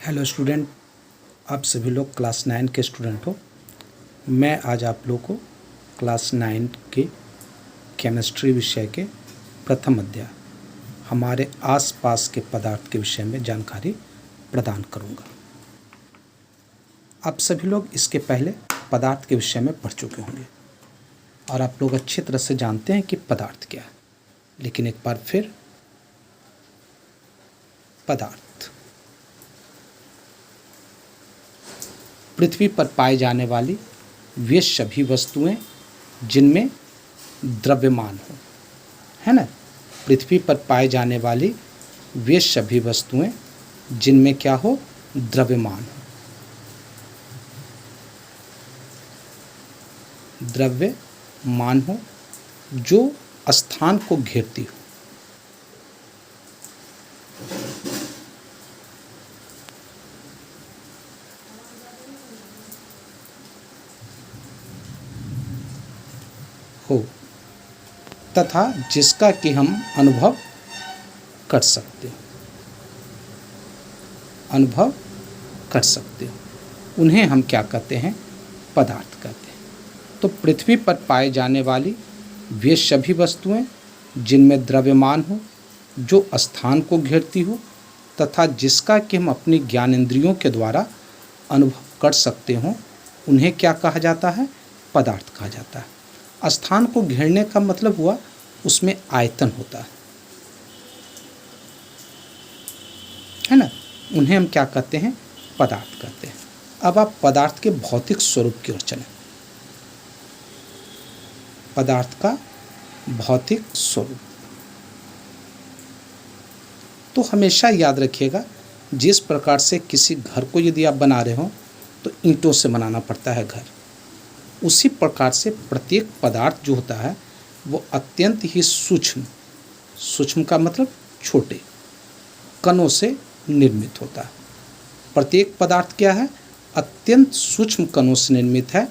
Hello student, आप सभी लोग क्लास 9 के स्टूडेंट हो। मैं आज आप लोग को क्लास 9 के केमिस्ट्री विषय के प्रथम अध्याय हमारे आसपास के पदार्थ के विषय में जानकारी प्रदान करूंगा। आप सभी लोग इसके पहले पदार्थ के विषय में पढ़ चुके होंगे और आप लोग अच्छी तरह से जानते हैं कि पदार्थ क्या है। लेकिन एक बार फिर पदार्थ पृथ्वी पर पाई जाने वाली वे सभी वस्तुएं जिनमें द्रव्यमान हो, है ना। पृथ्वी पर पाई जाने वाली वे सभी वस्तुएं जिनमें क्या हो, द्रव्यमान हो। द्रव्यमान हो जो स्थान को घेरती हो। तथा जिसका कि हम अनुभव कर सकते हो, अनुभव कर सकते हो, उन्हें हम क्या कहते हैं, पदार्थ कहते हैं। तो पृथ्वी पर पाए जाने वाली वे सभी वस्तुएं जिनमें द्रव्यमान हो, जो स्थान को घेरती हो तथा जिसका कि हम अपनी ज्ञानेंद्रियों के द्वारा अनुभव कर सकते हो, उन्हें क्या कहा जाता है, पदार्थ कहा जाता है। स्थान को घेरने का मतलब हुआ उसमें आयतन होता है ना। उन्हें हम क्या कहते हैं, पदार्थ कहते हैं। अब आप पदार्थ के भौतिक स्वरूप की ओर चलें। पदार्थ का भौतिक स्वरूप तो हमेशा याद रखिएगा, जिस प्रकार से किसी घर को यदि आप बना रहे हो तो ईंटों से बनाना पड़ता है घर, उसी प्रकार से प्रत्येक पदार्थ जो होता है वो अत्यंत ही सूक्ष्म, सूक्ष्म का मतलब छोटे कणों से निर्मित होता है। प्रत्येक पदार्थ क्या है, अत्यंत सूक्ष्म कणों से निर्मित है।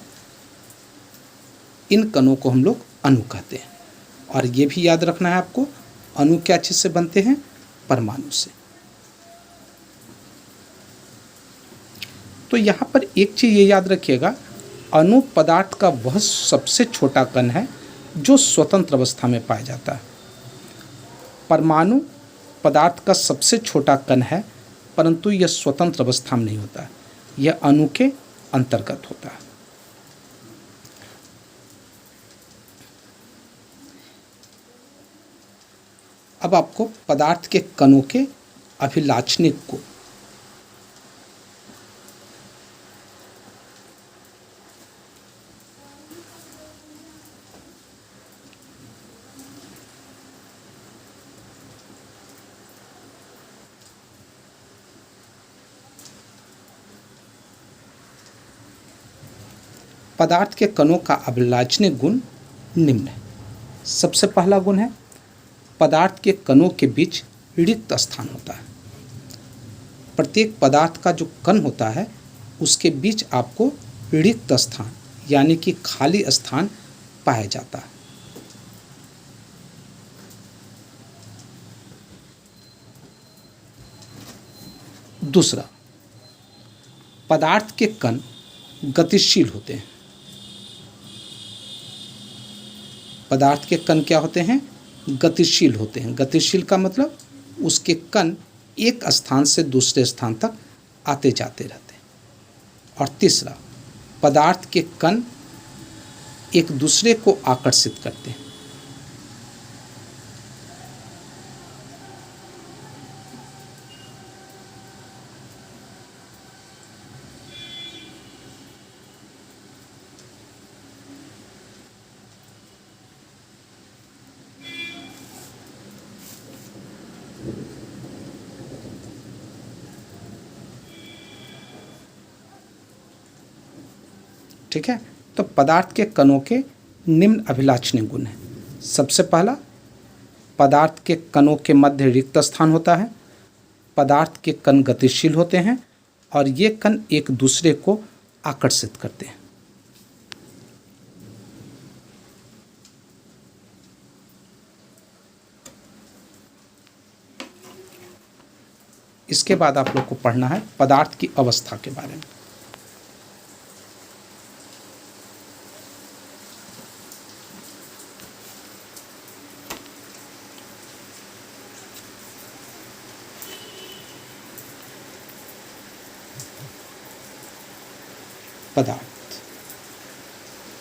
इन कणों को हम लोग अणु कहते हैं। और ये भी याद रखना है आपको, अणु क्या चीज से बनते हैं, परमाणु से। तो यहाँ पर एक चीज ये याद रखिएगा, अणु पदार्थ का वह सबसे छोटा कण है जो स्वतंत्र अवस्था में पाया जाता है। परमाणु पदार्थ का सबसे छोटा कण है, परंतु यह स्वतंत्र अवस्था में नहीं होता, यह अणु के अंतर्गत होता है। अब आपको पदार्थ के कणों के अभिलाक्षणिक को पदार्थ के कणों का अभिलाक्षणिक गुण निम्न है। सबसे पहला गुण है, पदार्थ के कणों के बीच रिक्त स्थान होता है। प्रत्येक पदार्थ का जो कण होता है उसके बीच आपको रिक्त स्थान यानी कि खाली स्थान पाया जाता है। दूसरा, पदार्थ के कण गतिशील होते हैं। पदार्थ के कण क्या होते हैं, गतिशील होते हैं। गतिशील का मतलब उसके कण एक स्थान से दूसरे स्थान तक आते जाते रहते हैं। और तीसरा, पदार्थ के कण एक दूसरे को आकर्षित करते हैं। ठीक है, तो पदार्थ के कणों के निम्न अभिलाक्षणिक गुण हैं। सबसे पहला, पदार्थ के कणों के मध्य रिक्त स्थान होता है। पदार्थ के कण गतिशील होते हैं और ये कण एक दूसरे को आकर्षित करते हैं। इसके बाद आप लोग को पढ़ना है पदार्थ की अवस्था के बारे में।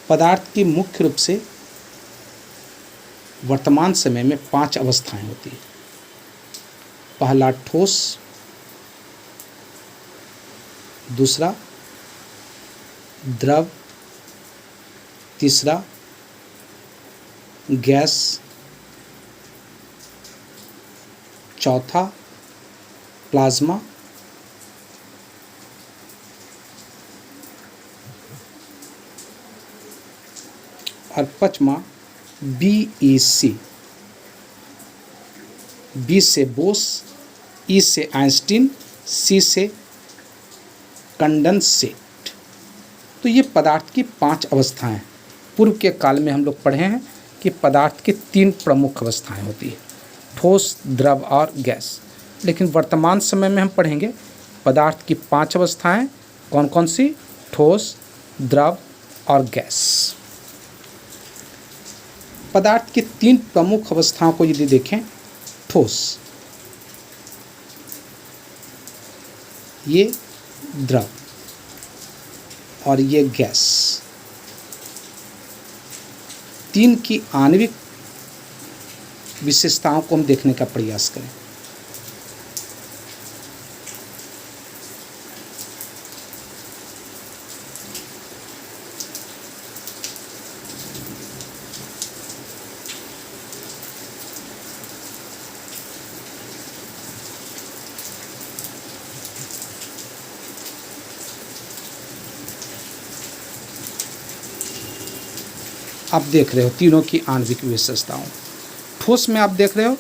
पदार्थ की मुख्य रूप से वर्तमान समय में 5 अवस्थाएं होती हैं। पहला ठोस, दूसरा द्रव, तीसरा गैस, चौथा प्लाज्मा, और पांचवा BEC। बी से बोस, ई से आइंस्टीन, सी से कंडेंसेट। तो ये पदार्थ की 5 अवस्थाएं हैं। पूर्व के काल में हम लोग पढ़े हैं कि पदार्थ की 3 प्रमुख अवस्थाएं होती है, ठोस, द्रव और गैस। लेकिन वर्तमान समय में हम पढ़ेंगे पदार्थ की 5 अवस्थाएं। कौन कौन सी? ठोस, द्रव और गैस। पदार्थ की 3 प्रमुख अवस्थाओं को यदि देखें, ठोस, ये द्रव और ये गैस, 3 की आणविक विशेषताओं को हम देखने का प्रयास करें। आप देख रहे हो तीनों की आणविक विशेषताओं। ठोस में आप देख रहे हो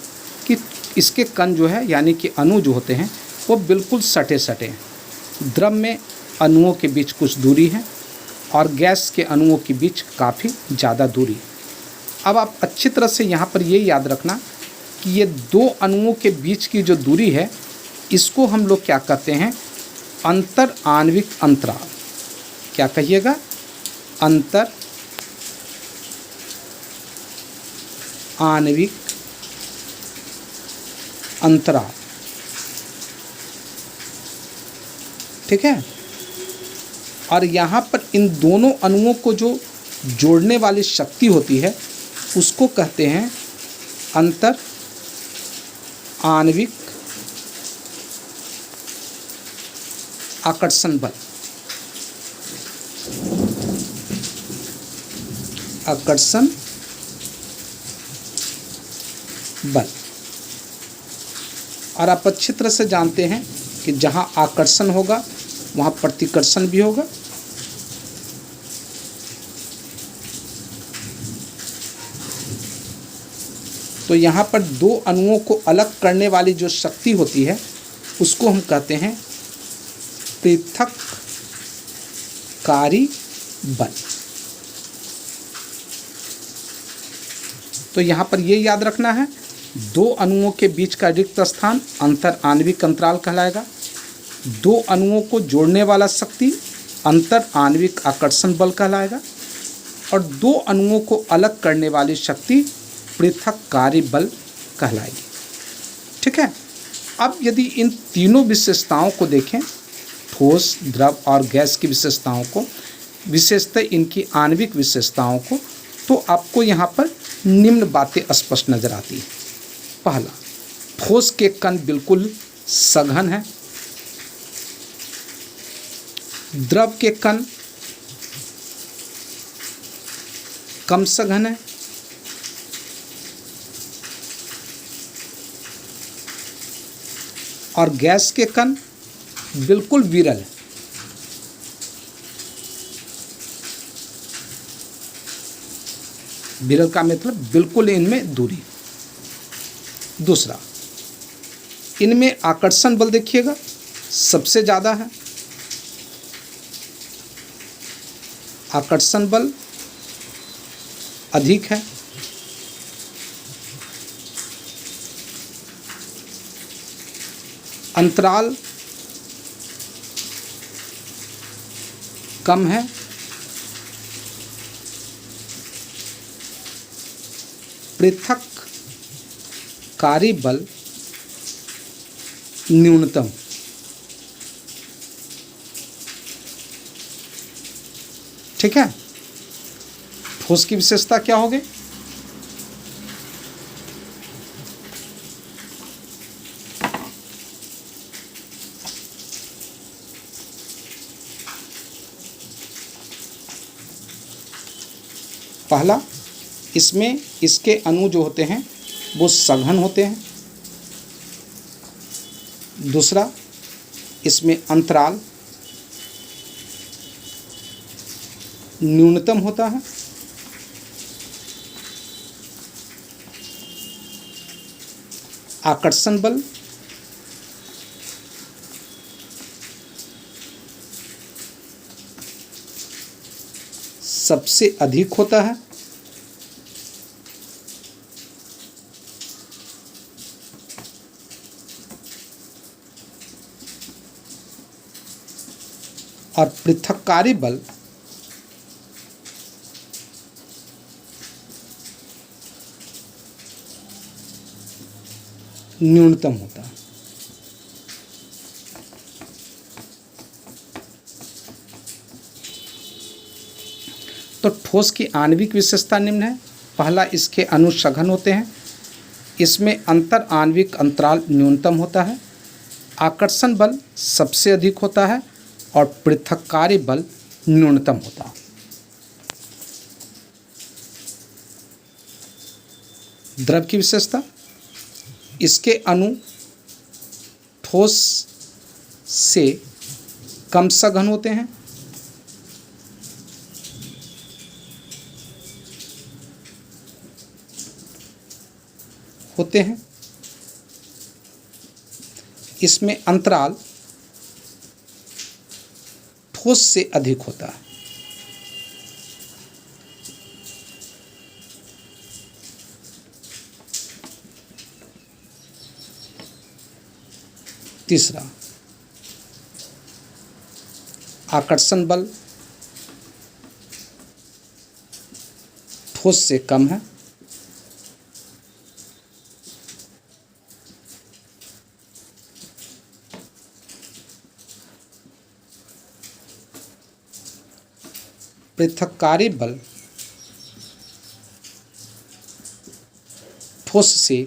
कि इसके कण जो है यानी कि अणु जो होते हैं वो बिल्कुल सटे सटे हैं। द्रव में अणुओं के बीच कुछ दूरी है और गैस के अणुओं के बीच काफ़ी ज़्यादा दूरी। अब आप अच्छी तरह से यहाँ पर ये याद रखना कि ये 2 अणुओं के बीच की जो दूरी है इसको हम लोग क्या कहते हैं? अंतर आणविक अंतराल। क्या कहिएगा? अंतर आणविक अंतराल। ठीक है। और यहाँ पर इन दोनों अणुओं को जो जोड़ने वाली शक्ति होती है उसको कहते हैं अंतर आणविक आकर्षण बल। आकर्षण बल। और आप अच्छी तरह से जानते हैं कि जहाँ आकर्षण होगा वहाँ प्रतिकर्षण भी होगा। तो यहाँ पर 2 अणुओं को अलग करने वाली जो शक्ति होती है उसको हम कहते हैं पृथक्कारी बल। तो यहाँ पर ये याद रखना है, 2 अणुओं के बीच का रिक्त स्थान अंतर आणविक अंतराल कहलाएगा। 2 अणुओं को जोड़ने वाला शक्ति अंतर आणविक आकर्षण बल कहलाएगा। और 2 अणुओं को अलग करने वाली शक्ति पृथक्कारी बल कहलाएगी। ठीक है। अब यदि इन तीनों विशेषताओं को देखें, ठोस, द्रव और गैस की विशेषताओं को, विशेषतः इनकी आणविक विशेषताओं को, तो आपको यहाँ पर निम्न बातें स्पष्ट नजर आती है। पहला, ठोस के कण बिल्कुल सघन है। द्रव के कण कम सघन है। और गैस के कण बिल्कुल विरल है। विरल का मतलब बिल्कुल इनमें दूरी। दूसरा, इनमें आकर्षण बल देखिएगा सबसे ज़्यादा है। आकर्षण बल अधिक है। अंतराल कम है, पृथक्कारी बल न्यूनतम। ठीक है, ठोस की विशेषता क्या होगी? पहला, इसमें इसके अणु जो होते हैं वो सघन होते हैं। दूसरा, इसमें अंतराल न्यूनतम होता है। आकर्षण बल सबसे अधिक होता है। और पृथक्कारी बल न्यूनतम होता है। तो ठोस की आणविक विशेषता निम्न है। पहला, इसके अणु सघन होते हैं, इसमें अंतर आणविक अंतराल न्यूनतम होता है, आकर्षण बल सबसे अधिक होता है और पृथक्कारी बल न्यूनतम होता है। द्रव की विशेषता, इसके अणु ठोस से कम सघन होते हैं, इसमें अंतराल ठोस से अधिक होता है। तीसरा, आकर्षण बल ठोस से कम है। पृथक्कारी बल ठोस से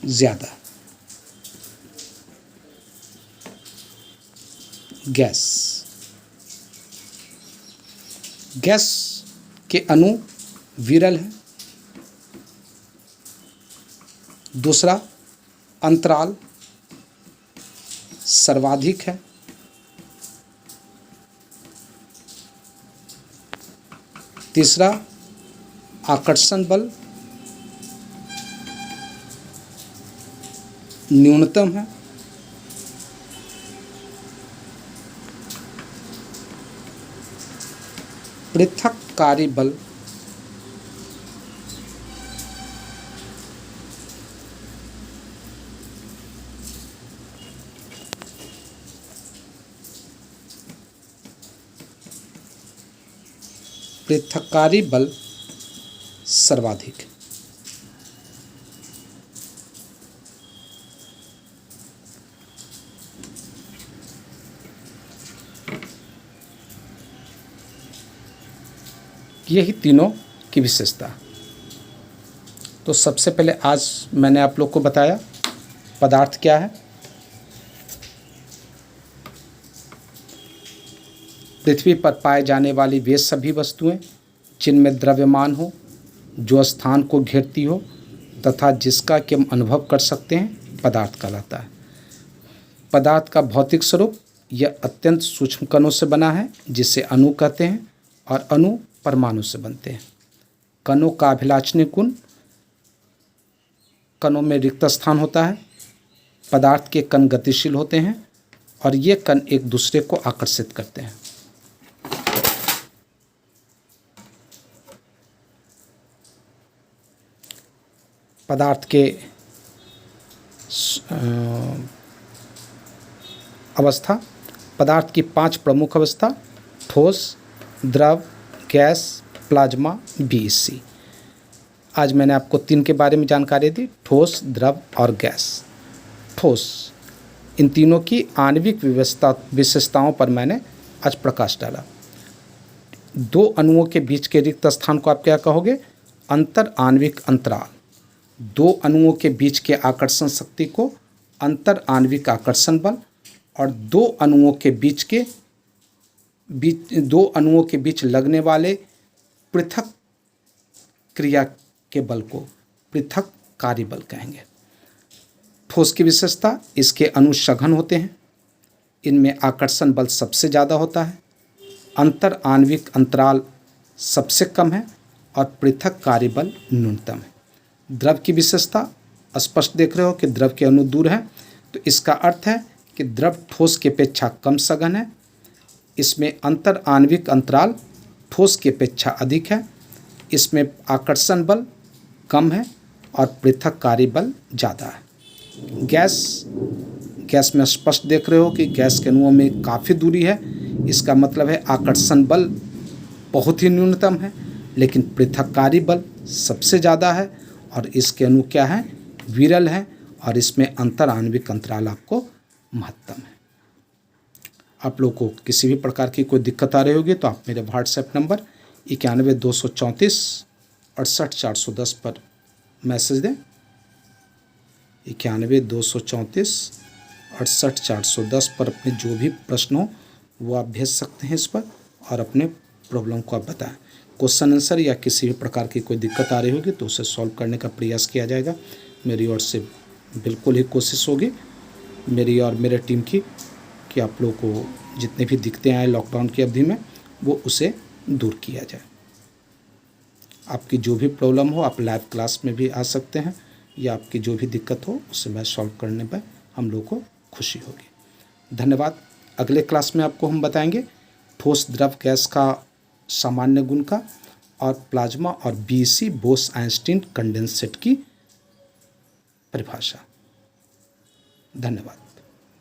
ज्यादा। गैस, गैस के अणु विरल हैं। दूसरा, अंतराल सर्वाधिक है। तीसरा, आकर्षण बल न्यूनतम है। पृथक्कारी बल पृथक्कारी बल सर्वाधिक। यही तीनों की विशेषता। तो सबसे पहले आज मैंने आप लोग को बताया पदार्थ क्या है। पृथ्वी पर पाए जाने वाली वे सभी वस्तुएं जिनमें द्रव्यमान हो, जो स्थान को घेरती हो तथा जिसका कि हम अनुभव कर सकते हैं, पदार्थ कहलाता है। पदार्थ का भौतिक स्वरूप यह अत्यंत सूक्ष्म कणों से बना है, जिसे अणु कहते हैं, और अणु परमाणु से बनते हैं। कणों का अभिलाषणीय गुण, कणों में रिक्त स्थान होता है। पदार्थ के कण गतिशील होते हैं और ये कण एक दूसरे को आकर्षित करते हैं। पदार्थ के अवस्था, पदार्थ की 5 प्रमुख अवस्था, ठोस, द्रव, गैस, प्लाज्मा, बीईसी। आज मैंने आपको 3 के बारे में जानकारी दी, ठोस, द्रव और गैस। ठोस, इन तीनों की आणविक विशेषताओं पर मैंने आज प्रकाश डाला। 2 अणुओं के बीच के रिक्त स्थान को आप क्या कहोगे? अंतर आणविक अंतराल। 2 अणुओं के बीच के आकर्षण शक्ति को अंतर आणविक आकर्षण बल, और 2 अणुओं के बीच लगने वाले पृथक क्रिया के बल को पृथक कार्य बल कहेंगे। ठोस की विशेषता, इसके अणु सघन होते हैं, इनमें आकर्षण बल सबसे ज़्यादा होता है, अंतर आणविक अंतराल सबसे कम है और पृथक कार्य बल न्यूनतम है। द्रव की विशेषता, स्पष्ट देख रहे हो कि द्रव के अणु दूर हैं, तो इसका अर्थ है कि द्रव ठोस की अपेक्षा कम सघन है, इसमें अंतर आणविक अंतराल ठोस की अपेक्षा अधिक है, इसमें आकर्षण बल कम है और पृथक कार्य बल ज़्यादा है। गैस में स्पष्ट देख रहे हो कि गैस के अणुओं में काफ़ी दूरी है, इसका मतलब है आकर्षण बल बहुत ही न्यूनतम है, लेकिन पृथक कार्य बल सबसे ज़्यादा है, और इसके अणु क्या है? विरल है, और इसमें अंतर आणविक अंतराल आपको महत्तम है। आप लोग को किसी भी प्रकार की कोई दिक्कत आ रही होगी तो आप मेरे व्हाट्सएप नंबर 91 234 68 410 पर मैसेज दें। 91 234 68 410 पर अपने जो भी प्रश्न हो वो आप भेज सकते हैं इस पर, और अपने प्रॉब्लम को आप बताएं। क्वेश्चन आंसर या किसी भी प्रकार की कोई दिक्कत आ रही होगी तो उसे सॉल्व करने का प्रयास किया जाएगा। मेरी ओर से बिल्कुल ही कोशिश होगी, मेरी और मेरे टीम की, कि आप लोगों को जितने भी दिक्कतें आए लॉकडाउन की अवधि में वो उसे दूर किया जाए। आपकी जो भी प्रॉब्लम हो आप लाइव क्लास में भी आ सकते हैं, या आपकी जो भी दिक्कत हो उसे मैं सॉल्व करने पर हम लोग को खुशी होगी। धन्यवाद। अगले क्लास में आपको हम बताएंगे ठोस, द्रव, गैस का सामान्य गुण का, और प्लाज्मा और बीईसी बोस-आइंस्टीन कंडेंसेट की परिभाषा। धन्यवाद।